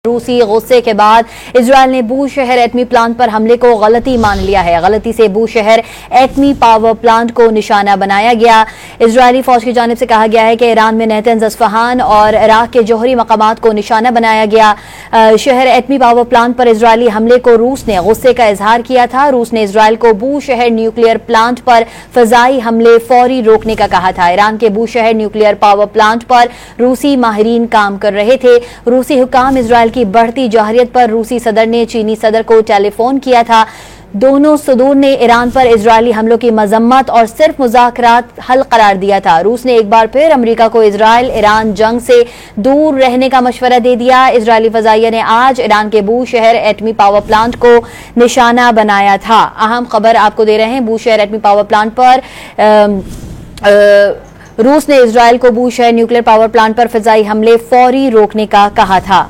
रूसी गुस्से के बाद इजरायल ने बू शहर एटमी प्लांट पर हमले को गलती मान लिया है। गलती से बू शहर एटमी पावर प्लांट को निशाना बनाया गया। इजरायली फौज की जानिब से कहा गया है कि ईरान में नेतन्ज, अस्फहान और इराक के जौहरी मकामात को निशाना बनाया गया। शहर एटमी पावर प्लांट पर इजरायली हमले को रूस ने गुस्से का इजहार किया था। रूस ने इजरायल को बू शहर न्यूक्लियर प्लांट पर फजाई हमले फौरी रोकने का कहा था। ईरान के बू शहर न्यूक्लियर पावर प्लांट पर रूसी माहिरीन काम कर रहे थे। रूसी हुकाम इजरायल की बढ़ती जौहरियत पर रूसी सदर ने चीनी सदर को टेलीफोन किया था। दोनों सदूर ने ईरान पर इजरायली हमलों की मजम्मत और सिर्फ मुज़ाकरात हल करार दिया था। रूस ने एक बार फिर अमेरिका को इजरायल ईरान जंग से दूर रहने का मशवरा दे दिया। इजरायली फजाइया ने आज ईरान के बू शहर एटमी पावर प्लांट को निशाना बनाया था। अहम खबर आपको दे रहे हैं, बू शहर एटमी पावर प्लांट पर रूस ने इजरायल को बू शहर न्यूक्लियर पावर प्लांट पर फजाई हमले फौरी रोकने का कहा था।